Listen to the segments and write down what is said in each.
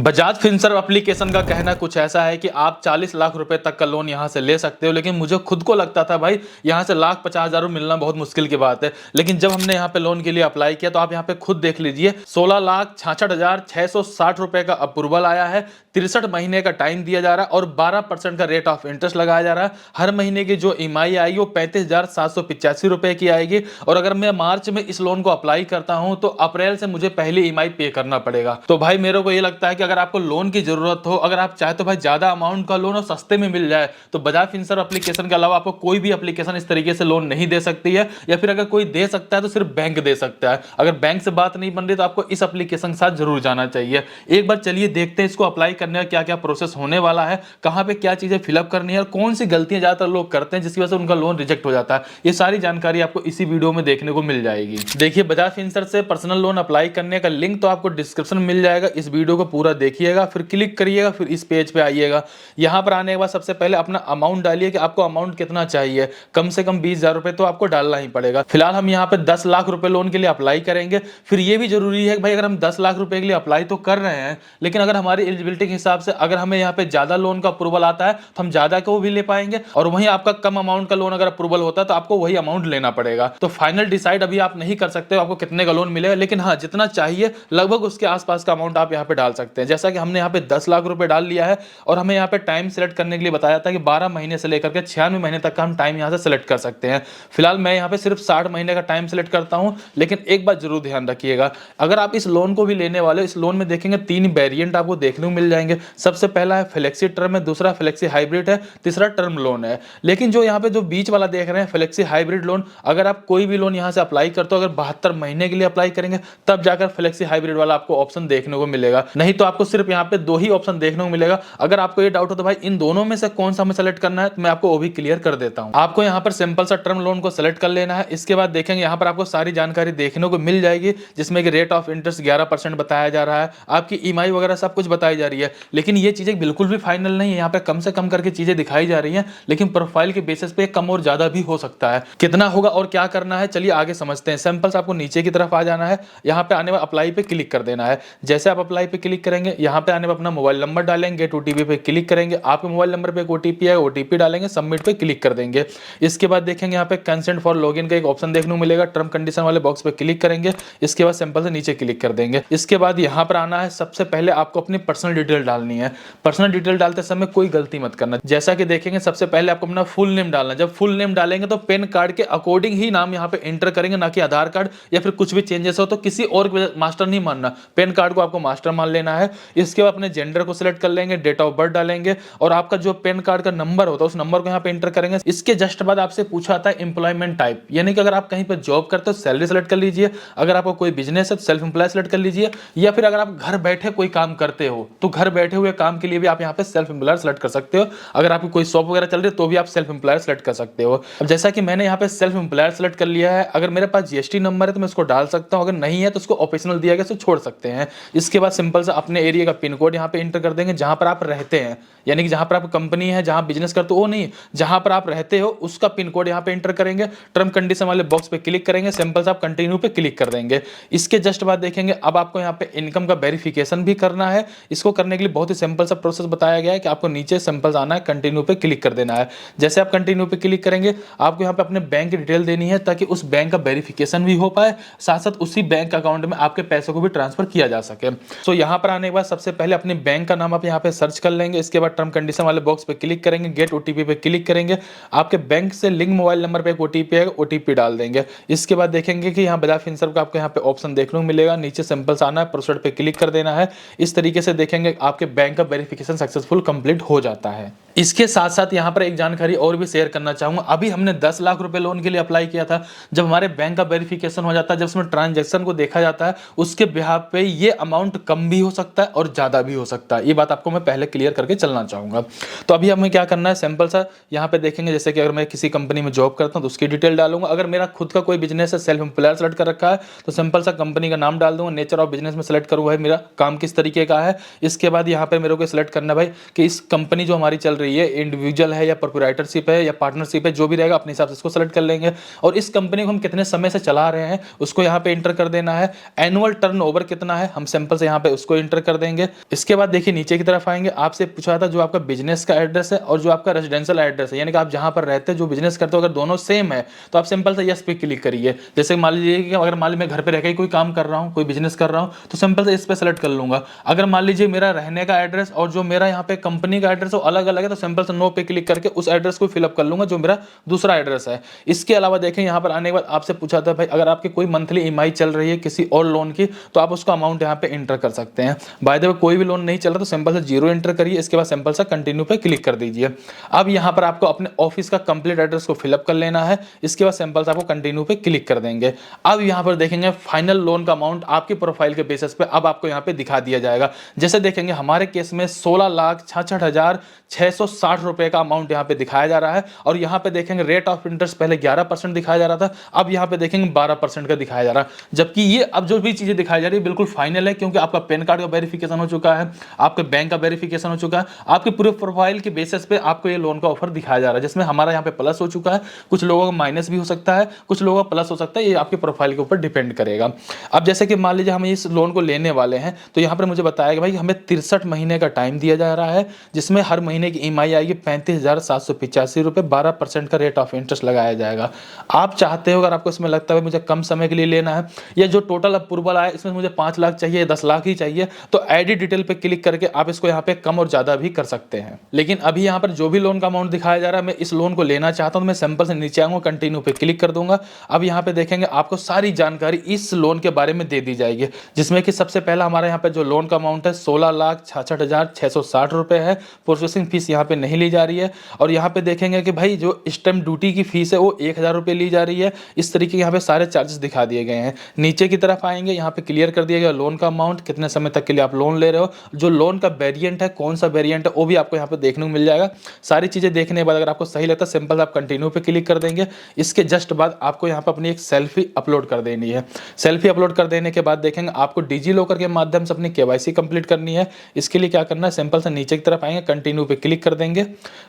Bajaj Finserv application का कहना कुछ ऐसा है कि आप 40 लाख रुपए तक का लोन यहां से ले सकते हो, लेकिन मुझे खुद को लगता था भाई यहां से लाख 50 हजार मिलना बहुत मुश्किल की बात है। लेकिन जब हमने यहां पे लोन के लिए अप्लाई किया तो आप यहां पे खुद देख लीजिए 16,66,660 रुपए का अप्रूवल आया है, 63 महीने का टाइम दिया जा रहा है और 12% का रेट ऑफ इंटरेस्ट लगाया जा रहा है। हर महीने की जो ईएमआई आएगी वो 35,785 रुपए की आएगी। और अगर मैं मार्च में इस लोन को अप्लाई करता हूं तो अप्रैल से मुझे पहले ईएमआई पे करना पड़ेगा। तो भाई मेरे को ये लगता है कि अगर आपको लोन की जरूरत हो, अगर आप चाहे तो भाई ज्यादा अमाउंट का लोन और सस्ते में मिल जाए, तो बजाज फिनसर्व एप्लीकेशन के अलावा आपको कोई भी एप्लीकेशन इस तरीके से लोन नहीं दे सकती है। या फिर अगर कोई दे सकता है तो सिर्फ बैंक दे सकता है। अगर बैंक से बात नहीं बन रही तो आपको इस एप्लीकेशन के साथ जरूर जाना चाहिए। एक बार चलिए देखते हैं इसको अप्लाई करने का क्या क्या प्रोसेस होने वाला है, कहां पे क्या चीजें फिलअप करनी है और कौन सी गलतियां ज्यादातर लोग करते हैं जिसकी वजह से उनका लोन रिजेक्ट हो जाता है। ये सारी जानकारी आपको इसी वीडियो में देखने को मिल जाएगी। देखिए, बजाज फिनसर्व से पर्सनल लोन अप्लाई करने का लिंक तो आपको डिस्क्रिप्शन में मिल जाएगा। इस वीडियो को पूरा देखिएगा, फिर क्लिक करिएगा, फिर इस पेज पे आइएगा। यहां पर आने के बाद सबसे पहले अपना अमाउंट डालिए कि आपको अमाउंट कितना चाहिए। कम से कम 20,000 रुपए तो आपको डालना ही पड़ेगा। फिलहाल हम यहाँ पे 10 लाख रुपए लोन के लिए अप्लाई करेंगे। फिर ये भी जरूरी है कि भाई अगर हम 10 लाख रुपए के लिए अप्लाई तो कर रहे हैं, लेकिन अगर हमारी एलिजिबिलिटी के हिसाब से अगर हमें यहाँ पे ज्यादा लोन का अप्रूवल आता है तो हम ज्यादा को भी ले पाएंगे, और वहीं आपका कम अमाउंट का लोन अगर अप्रूवल होता है तो आपको वही अमाउंट लेना पड़ेगा। तो फाइनल डिसाइड अभी आप नहीं कर सकते आपको कितने का लोन मिलेगा, लेकिन हाँ, जितना चाहिए लगभग उसके आसपास का अमाउंट आप यहाँ पे डाल सकते हैं। जैसा कि हमने यहाँ पे 10 लाख रुपए डाल लिया है और हमें यहाँ पे टाइम सेलेक्ट करने के लिए बताया था कि 12 महीने से लेकर के 96 महीने तक का हम टाइम यहाँ से सेलेक्ट कर सकते हैं। फिलहाल मैं यहाँ पे सिर्फ 60 महीने का टाइम सेलेक्ट करता हूँ। लेकिन एक बात जरूर ध्यान रखिएगा, अगर आप इस लोन को भी लेने वाले हो, इस लोन में देखेंगे 3 वेरिएंट आपको देखने को मिल जाएंगे। सबसे पहला है फ्लेक्सी टर्म है, दूसरा फ्लेक्सी हाइब्रिड है, तीसरा टर्म लोन है। लेकिन जो यहाँ पे जो बीच वाला देख रहे हैं फ्लेक्सी हाइब्रिड लोन, अगर आप कोई भी लोन यहाँ से अप्लाई करते हो, अगर 72 महीने के लिए अप्लाई करेंगे तब जाकर फ्लेक्सी हाइब्रिड वाला आपको ऑप्शन देखने को मिलेगा। नहीं तो आपको सिर्फ यहाँ पे 2 ही ऑप्शन देखने को मिलेगा। अगर आपको ये डाउट हो तो भाई इन दोनों में से कौन सा हमें सेलेक्ट करना है तो मैं आपको वो भी क्लियर कर देता हूं। आपको यहाँ पर सिंपल सा टर्म लोन को सेलेक्ट कर लेना है। इसके बाद देखेंगे यहाँ पर आपको सारी जानकारी देखने को मिल जाएगी, जिसमें कि रेट ऑफ इंटरेस्ट 11% बताया जा रहा है, आपकी ईएमआई वगैरह सब कुछ बताई जा रही है। लेकिन ये चीजें बिल्कुल भी फाइनल नहीं है, यहाँ पे कम से कम करके चीजें दिखाई जा रही है, लेकिन प्रोफाइल के बेसिस पे कम और ज्यादा भी हो सकता है। कितना होगा और क्या करना है चलिए आगे समझते हैं। सिंपल से आपको नीचे की तरफ आ जाना है, यहाँ पे आने में अप्लाई पे क्लिक कर देना है। जैसे आप अप्लाई पे क्लिक करेंगे, यहाँ पे आने में अपना मोबाइल नंबर डालेंगे, गेट ओटीपी पे क्लिक करेंगे, आपके मोबाइल नंबर पे एक ओटीपी है, ओटीपी डालेंगे, सबमिट पे क्लिक कर देंगे। इसके बाद देखेंगे यहाँ पे कंसेंट फॉर लॉगिन का एक ऑप्शन देखने को मिलेगा, टर्म कंडीशन वाले बॉक्स पे क्लिक करेंगे। इसके बाद सिंपल से नीचे क्लिक कर देंगे। इसके बाद यहाँ पर आना है, सबसे पहले आपको अपनी पर्सनल डिटेल डालनी है। पर्सनल डिटेल डालते समय कोई गलती मत करना। जैसा कि देखेंगे सबसे पहले आपको अपना फुल नेम डालना है। जब फुल नेम डालेंगे तो पेन कार्ड के अकॉर्डिंग ही नाम यहाँ पे एंटर करेंगे, ना कि आधार कार्ड या फिर कुछ भी चेंजेस हो तो किसी और मास्टर नहीं मानना, पेन कार्ड को आपको मास्टर मान लेना है। इसके बाद अपने जेंडर को सिलेक्ट कर लेंगे, डेट ऑफ बर्थ डालेंगे और आपका जो पेन कार्ड का नंबर होता है उस नंबर को यहाँ पे एंटर करेंगे। इसके जस्ट बाद आपसे पूछा था एम्प्लॉयमेंट टाइप, यानी कि अगर आप कहीं पर जॉब करते हो सैलरी सेलेक्ट कर लीजिए, अगर आपको कोई बिजनेस है तो सेल्फ एम्प्लॉय सेलेक्ट कर लीजिए, या फिर अगर आप घर बैठे कोई काम करते हो तो घर बैठे हुए काम के लिए भी आप यहाँ पे सेल्फ एम्प्लॉयर सेलेक्ट कर सकते हो। अगर आपकी कोई शॉप वगैरह चल रही है तो भी आप सेल्फ एम्प्लॉयर सेलेक्ट कर सकते हो। अब जैसा कि मैंने यहाँ पे सेल्फ एम्प्लॉयर सेलेक्ट कर लिया है, अगर मेरे पास जीएसटी नंबर है तो मैं इसको डाल सकता हूँ, अगर नहीं है तो उसको ऑप्शनल दिया गया तो छोड़ सकते हैं। इसके बाद सिंपल से अपने एरिया का पिन कोड यहाँ पे एंटर कर देंगे, जहां पर आप रहते हैं, यानी कि जहां पर आप कंपनी है, जहां बिजनेस करते हो वो नहीं, जहां पर आप रहते हो उसका पिन कोड यहाँ पे एंटर करेंगे। टर्म कंडीशन वाले बॉक्स पे क्लिक करेंगे, सिंपल से आप कंटिन्यू पे क्लिक कर देंगे। इसके जस्ट बाद देखेंगे अब आपको यहाँ पे इनकम का वेरिफिकेशन भी करना है। इसको करने के लिए बहुत ही सिंपल सा प्रोसेस बताया गया है कि आपको नीचे सिंपल आना है, कंटिन्यू पे क्लिक कर देना है। जैसे आप कंटिन्यू पे क्लिक करेंगे आपको यहाँ पे अपने बैंक की डिटेल देनी है ताकि उस बैंक का वेरिफिकेशन भी हो पाए, साथ साथ उसी बैंक अकाउंट में आपके पैसों को भी ट्रांसफर किया जा सके। सो यहाँ पर आने के बाद सबसे पहले अपने बैंक का नाम आप यहाँ पे सर्च कर लेंगे। इसके बाद टर्म कंडीशन वाले बॉक्स पे क्लिक करेंगे, गेट ओटीपी पे क्लिक करेंगे, आपके बैंक से लिंक मोबाइल नंबर पे एक ओटीपी है, ओटीपी डाल देंगे। इसके बाद देखेंगे कि यहाँ बजाज फिनसर्व का आपको यहाँ पे ऑप्शन देखने को मिलेगा, नीचे सिंपल से आना है, प्रोसीड पे क्लिक कर देना है। इस तरीके से देखेंगे आपके बैंक का वेरिफिकेशन सक्सेसफुल कंप्लीट हो जाता है। इसके साथ साथ यहाँ पर एक जानकारी और भी शेयर करना चाहूंगा। अभी हमने 10 लाख रुपए लोन के लिए अप्लाई किया था। जब हमारे बैंक का वेरिफिकेशन हो जाता है, जब उसमें ट्रांजैक्शन को देखा जाता है, उसके बिहाफ पे ये अमाउंट कम भी हो सकता है और ज्यादा भी हो सकता है। ये बात आपको मैं पहले क्लियर करके चलना चाहूंगा। तो अभी हमें क्या करना है, सिंपल सा यहाँ पे देखेंगे, जैसे कि अगर मैं किसी कंपनी में जॉब करता हूँ तो उसकी डिटेल डालूंगा। अगर मेरा खुद का कोई बिजनेस है, सेल्फ एम्प्लॉयर सेलेक्ट कर रखा है, तो सिंपल सा कंपनी का नाम डाल दूंगा, नेचर ऑफ बिजनेस में सेलेक्ट करूंगा मेरा काम किस तरीके का है। इसके बाद यहाँ पे मेरे को सेलेक्ट करना भाई कि इस कंपनी जो हमारी चल रही है, इंडिविजुअल है या प्रोप्राइटरशिप है या पार्टनरशिप है, जो भी रहेगा अपने हिसाब से इसको सेलेक्ट कर लेंगे। और इस कंपनी को हम कितने समय से चला रहे हैं उसको यहाँ पे इंटर कर देना है। एनुअल टर्नओवर कितना है हम सिंपल से यहाँ पे उसको इंटर कर देंगे। इसके बाद देखिए नीचे की तरफ आएंगे, आपसे पूछा था जो आपका बिजनेस का एड्रेस है और जो आपका रेजिडेंशियल एड्रेस है, यानी कि आप जहाँ पर रहते हैं जो बिजनेस करते हो, अगर दोनों सेम है तो आप सिंपल से यस पे क्लिक करिए। जैसे मान लीजिए कि अगर मान लीजिए मैं घर पे रह के कोई काम कर रहा हूँ, कोई बिजनेस कर रहा हूँ, तो सिंपल से इस पे सेलेक्ट कर लूंगा। अगर मान लीजिए मेरा रहने का एड्रेस और जो मेरा यहाँ पे कंपनी का एड्रेस अलग अलग है, तो सिंपल से नो पे क्लिक करके उस एड्रेस को फिलअप कर लूंगा जो मेरा दूसरा एड्रेस है। इसके अलावा देखें यहाँ पर आने के बाद आपसे पूछा था भाई अगर आपकी कोई मंथली ईएमआई चल रही है किसी और लोन की, तो आप उसका अमाउंट यहाँ पे इंटर कर सकते हैं। बाय द वे कोई भी लोन नहीं चल रहा तो सिंपल से 0 इंटर करिए, इसके बाद सिंपल से कंटिन्यू पे क्लिक कर दीजिए। अब यहाँ पर आपको अपने ऑफिस का कंप्लीट एड्रेस को फिलअप कर लेना है, इसके बाद सिंपल से आपको कंटिन्यू पे क्लिक कर देंगे। अब यहाँ पर देखेंगे फाइनल लोन का अमाउंट आपकी प्रोफाइल के बेसिस पे अब आपको यहाँ पे दिखा दिया जाएगा। जैसे देखेंगे हमारे केस में 16,66,660 रुपए का अमाउंट यहाँ पे दिखाया जा रहा है। और यहाँ पे देखेंगे रेट ऑफ इंटरेस्ट पहले 11% दिखाया जा रहा था, अब यहाँ पे देखेंगे 12% का दिखाया जा रहा है। जबकि ये अब जो भी चीजें दिखाई जा रही है बिल्कुल फाइनल है, क्योंकि आपका पैन कार्ड का वेरिफिकेशन हो चुका है, आपके बैंक का वेरिफिकेशन हो चुका है, आपके पूरे प्रोफाइल के बेसिस पे आपको ये लोन का ऑफर दिखाया जा रहा है, जिसमें हमारा यहाँ पे प्लस हो चुका है, कुछ लोगों का माइनस भी हो सकता है, कुछ लोगों का प्लस हो सकता है, ये आपके प्रोफाइल के ऊपर डिपेंड करेगा। अब जैसे कि मान लीजिए हम इस लोन को लेने वाले हैं, तो यहाँ पर मुझे बताया कि भाई हमें 63 महीने का टाइम दिया जा रहा है, जिसमें हर महीने की ईएमआई आएगी 35,785 रुपए, 12% का रेट ऑफ इंटरेस्ट लगाया जाएगा। आप चाहते हो अगर आपको इसमें लगता है मुझे कम समय के लिए लेना है, या जो टोटल अप्रूवल आए इसमें मुझे 5 लाख चाहिए, 10 लाख ही चाहिए, तो एडिट डिटेल पे क्लिक करके आप इसको यहाँ पे कम और ज्यादा भी कर सकते हैं। लेकिन अभी यहाँ पर जो भी लोन का अमाउंट दिखाया जा रहा है, मैं इस लोन को लेना चाहता हूँ, मैं सिंपल से नीचे आऊंगा, कंटिन्यू पे क्लिक कर दूंगा। अब यहाँ पे देखेंगे आपको सारी जानकारी इस लोन के बारे में दे दी जाएगी, जिसमें कि सबसे पहला हमारे यहाँ पे जो लोन का अमाउंट है 16,66,660 रुपए है। प्रोसेसिंग फीस यहाँ पे नहीं ली जा रही है। और यहाँ पे देखेंगे कि भाई जो स्टैंप ड्यूटी की फीस है वो 1,000 रुपये ली जा रही है। इस तरीके के यहाँ पे सारे चार्जेस दिखा दिए गए हैं। नीचे की तरफ आएंगे, यहाँ पे क्लियर कर दिया गया लोन का अमाउंट, कितने समय तक के लिए आप लोन ले रहे हो, जो लोन का वेरिएंट है, कौन सा वेरिएंट है वो भी आपको यहाँ पे देखने को मिल जाएगा। सारी चीजें देखने के बाद अगर आपको सही लगता है सिंपल आप कंटिन्यू पे क्लिक कर देंगे। इसके जस्ट बाद आपको यहाँ पे अपनी एक सेल्फी अपलोड कर देनी है। सेल्फी अपलोड कर देने के बाद देखेंगे आपको डिजी लॉकर के माध्यम से अपनी केवाईसी कंप्लीट करनी है। इसके लिए क्या करना है, सिंपल से नीचे की तरफ आएंगे, कंटिन्यू पे क्लिक कर देंगे।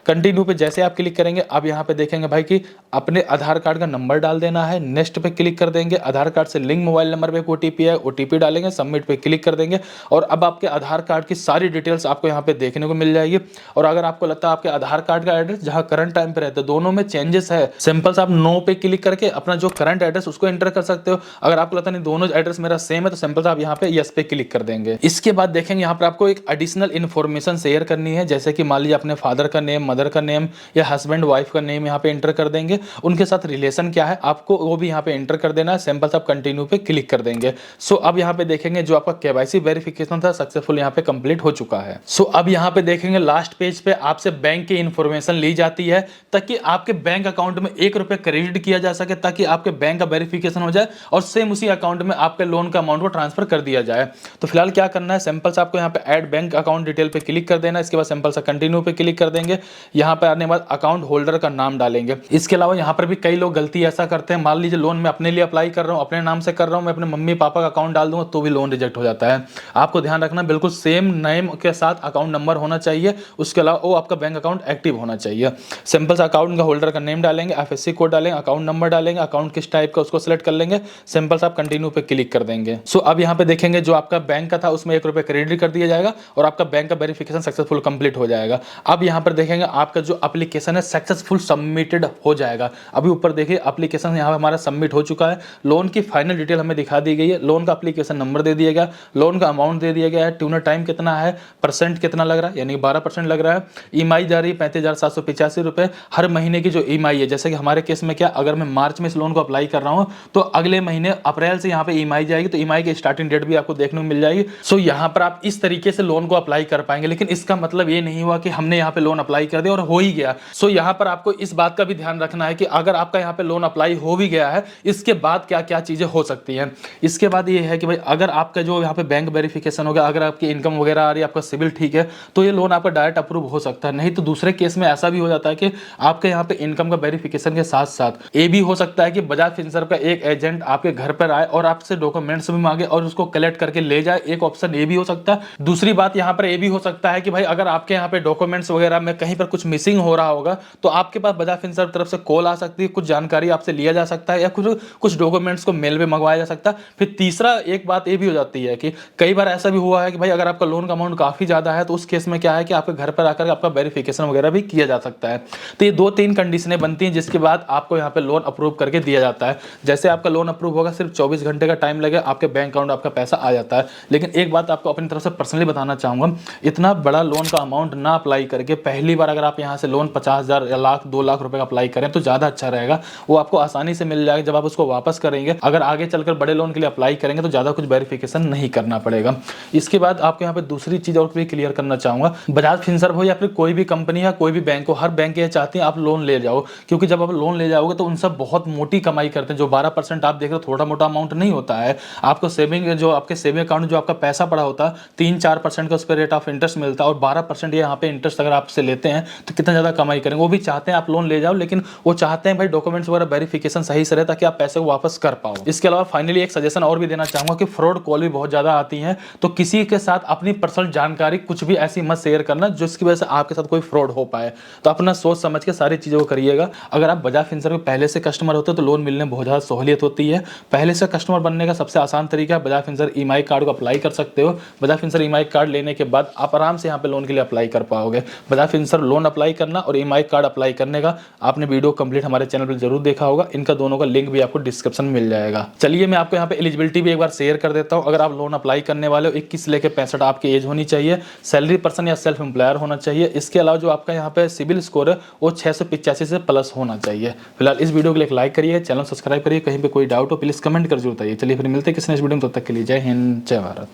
कंटिन्यू पे जैसे आप क्लिक करेंगे अब यहाँ पे देखेंगे भाई कि अपने आधार कार्ड का नंबर डाल देना है। नेक्स्ट पे क्लिक कर देंगे। आधार कार्ड से लिंक मोबाइल नंबर पे ओटीपी है, ओटीपी डालेंगे, सबमिट पे क्लिक कर देंगे। और अब आपके आधार कार्ड की सारी डिटेल्स आपको यहाँ पे देखने को मिल जाएगी। और अगर आपको लगता है आपके आधार कार्ड का एड्रेस जहाँ करंट टाइम पे रहते हैं दोनों में चेंजेस है, सिंपल से आप नो पे क्लिक करके अपना जो करंट एड्रेस उसको एंटर कर सकते हो। अगर आपको लगता नहीं दोनों एड्रेस मेरा सेम है तो सिंपल से आप यहाँ पे यस पे क्लिक कर देंगे। इसके बाद देखेंगे यहाँ पर आपको एक एडिशनल इन्फॉर्मेशन शेयर करनी है, जैसे कि मान लीजिए अपने फादर का नेम, मदर का नेम या हस्बैंड वाइफ का नेम यहाँ पे एंटर कर देंगे। उनके साथ रिलेशन क्या है आपको वो भी यहाँ पे एंटर कर देना है। सिंपल से आप कंटिन्यू पे क्लिक कर देंगे। सो अब यहाँ पे देखेंगे जो आपका केवाईसी वेरिफिकेशन था सक्सेसफुल यहाँ पे कंप्लीट हो चुका है। सो अब यहाँ पे देखेंगे लास्ट पेज पे आपसे बैंक की इंफॉर्मेशन ली जाती है ताकि आपके बैंक अकाउंट में 1 रुपये क्रेडिट किया जा सके, ताकि आपके बैंक का वेरिफिकेशन हो जाए और सेम उसी अकाउंट में आपके लोन का अमाउंट को ट्रांसफर कर दिया जाए। तो फिलहाल क्या करना है, सिंपल से आपको यहाँ पे ऐड बैंक अकाउंट डिटेल पे क्लिक कर देना है। इसके बाद सिंपल से कंटिन्यू पे क्लिक कर देंगे। यहाँ पे आने के बाद अकाउंट होल्डर का नाम डालेंगे। इसके अलावा यहाँ पर भी कई लोग गलती ऐसा करते हैं, मान लीजिए लोन मैं अपने लिए अप्लाई कर रहा हूँ, अपने नाम से कर रहा हूँ, मैं अपने मम्मी पापा का अकाउंट डाल दूंगा तो भी लोन रिजेक्ट हो जाता है। आपको ध्यान रखना बिल्कुल सेम नेम के साथ अकाउंट नंबर होना चाहिए, उसके अलावा वो आपका बैंक अकाउंट एक्टिव होना चाहिए। सिंपल से अकाउंट का होल्डर का नेम डालेंगे, एफएससी कोड डालेंगे, अकाउंट नंबर डालेंगे, अकाउंट किस टाइप का उसको सिलेक्ट कर लेंगे। सिंपल से आप कंटिन्यू पे क्लिक कर देंगे। सो अब यहाँ पे देखेंगे जो आपका बैंक का था उसमें 1 रुपये क्रेडिट कर दिया जाएगा और आपका बैंक का वेरिफिकेशन सक्सेसफुल कंप्लीट हो जाएगा। अब यहाँ पर देखेंगे आपका जो एप्लीकेशन है सक्सेसफुल सबमिटेड हो जाएगा। अभी ऊपर देखिए एप्लीकेशन यहाँ पे हमारा सबमिट हो चुका है। लोन की फाइनल डिटेल हमें दिखा दी गई है, लोन का एप्लीकेशन नंबर दे दिया गया, लोन का अमाउंट दे दिया गया है, ट्यूनर टाइम कितना है, परसेंट कितना लग रहा है यानी 12% लग रहा है, ईएमआई जा रही है 35,785 रुपये हर महीने की जो ईएमआई है। जैसे कि हमारे केस में क्या, अगर मैं मार्च में इस लोन को अप्लाई कर रहा हूँ तो अगले महीने अप्रैल से यहाँ पे ईएमआई जाएगी, तो ईएमआई की स्टार्टिंग डेट भी आपको देखने को मिल जाएगी। सो यहाँ पर आप इस तरीके से लोन को अप्लाई कर पाएंगे। लेकिन इसका मतलब ये नहीं हुआ कि हमने यहाँ पे लोन अप्लाई कर दिया और हो ही गया। सो यहाँ पर आपको इस बात का भी ध्यान रखना है कि अगर आपका यहाँ पे लोन अप्लाई हो भी गया है, इसके बाद क्या क्या चीजें हो सकती हैं। इसके बाद ये है कि भाई अगर आपका जो यहाँ पे बैंक वेरिफिकेशन हो गया, अगर आपकी इनकम वगैरह आ रही है, आपका सिविल ठीक है, तो ये लोन आपका डायरेक्ट अप्रूव हो सकता है। नहीं तो दूसरे केस में ऐसा भी हो जाता है कि आपके यहाँ पे इनकम का वेरिफिकेशन के साथ साथ ये भी हो सकता है कि बजाज फिनसर्व का एक एजेंट आपके घर पर आए और आपसे डॉक्यूमेंट्स भी मांगे और उसको कलेक्ट करके ले जाए। एक ऑप्शन ये भी हो सकता है। दूसरी बात यहाँ पर ये भी हो सकता है कि भाई अगर आपके यहाँ पे डॉक्यूमेंट्स डॉक्यूमेंट्स वगैरह में कहीं पर कुछ मिसिंग हो रहा होगा तो आपके पास बजाज फिनसर्व तरफ से कॉल आ सकती है, कुछ जानकारी आपसे लिया जा सकता है या कुछ कुछ डॉक्यूमेंट्स को मेल में मंगवाया जा सकता है। फिर तीसरा एक बात ये भी हो जाती है कि कई बार ऐसा भी हुआ है कि भाई अगर आपका लोन का अमाउंट काफ़ी ज़्यादा है तो उस केस में क्या है कि आपके घर पर आकर आपका वेरिफिकेशन वगैरह भी किया जा सकता है। तो ये 2-3 कंडीशनें बनती हैं जिसके बाद आपको यहाँ पे लोन अप्रूव करके दिया जाता है। जैसे आपका लोन अप्रूव होगा सिर्फ 24 घंटे का टाइम लगेगा, आपके बैंक अकाउंट आपका पैसा आ जाता है। लेकिन एक बात आपको अपनी तरफ से पर्सनली बताना चाहूँगा, इतना बड़ा लोन का अमाउंट ना अप्लाई करके पहली बार अगर आप यहाँ से लोन 50,000 या लाख 2 लाख रुपए का अप्लाई करें तो ज़्यादा अच्छा रहेगा। वो आपको आसानी से मिल जाएगा जब आप उसको वापस करेंगे। अगर आगे चलकर बड़े लोन के लिए अप्लाई करेंगे तो ज़्यादा कुछ वेरिफिकेशन नहीं करना पड़ेगा। इसके बाद आपको यहाँ पे दूसरी चीज़ और भी क्लियर करना चाहूँगा, बजाज फिनसर्व हो या फिर कोई भी कंपनी या कोई भी बैंक हो, हर बैंक ये चाहती है आप लोन ले जाओ, क्योंकि जब आप लोन ले जाओगे तो उन सब बहुत मोटी कमाई करते हैं। जो 12% आप देख रहे हो थोड़ा मोटा अमाउंट नहीं होता है। आपको सेविंग जो आपके सेविंग अकाउंट जो आपका पैसा पड़ा होता है 3-4% का उस पर रेट ऑफ इंटरेस्ट मिलता है और 12% ये यहाँ पे इंटरेस्ट अगर आपसे लेते हैं तो कितना ज़्यादा कमाई करेंगे। वो भी चाहते हैं आप लोन ले जाओ, लेकिन वो चाहते हैं भाई डॉक्यूमेंट्स वगैरह वेरिफिकेशन सही से रहे ताकि आप पैसे को वापस कर पाओ। इसके अलावा फाइनली एक सजेशन और भी देना चाहूँगा कि फ्रॉड कॉल भी बहुत ज़्यादा आती हैं, तो किसी के साथ अपनी पर्सनल जानकारी कुछ भी ऐसी मत शेयर करना जिसकी वजह से आपके साथ कोई फ्रॉड हो पाए। तो अपना सोच समझ के सारी चीज़ों को करिएगा। अगर आप बजाज फिनसर्व के पहले से कस्टमर होते हो तो लोन मिलने में बहुत ज़्यादा सहूलियत होती है। पहले से कस्टमर बनने का सबसे आसान तरीका है, बजाज फिनसर्व ईएमआई कार्ड को अप्लाई कर सकते हो। बजाज फिनसर्व ईएमआई कार्ड लेने के बाद आप आराम से यहाँ पे लोन के लिए अप्लाई कर पाओगे। बजाज फिनसर्व लोन अप्लाई करना और ईएमआई कार्ड अप्लाई करने का आपने वीडियो कंप्लीट हमारे चैनल पर जरूर देखा होगा। इनका दोनों का लिंक भी आपको डिस्क्रिप्शन में मिल जाएगा। चलिए मैं आपको यहाँ पे एलिजिबिलिटी भी एक बार शेयर कर देता हूँ। अगर आप लोन अप्लाई करने वाले हो 21 से लेकर 65 आपकी एज होनी चाहिए, सैलरी पर्सन या सेल्फ एम्प्लॉयर होना चाहिए। इसके अलावा जो आपका यहाँ पे सिविल स्कोर है वो 685 से प्लस होना चाहिए। फिलहाल इस वीडियो के लिए लाइक करिए, चैनल सब्सक्राइब करिए। कहीं पे कोई डाउट हो प्लीज कमेंट कर जरूर बताइए। चलिए फिर मिलते हैं किसी नेक्स्ट वीडियो में, तब तक के लिए जय हिंद जय भारत।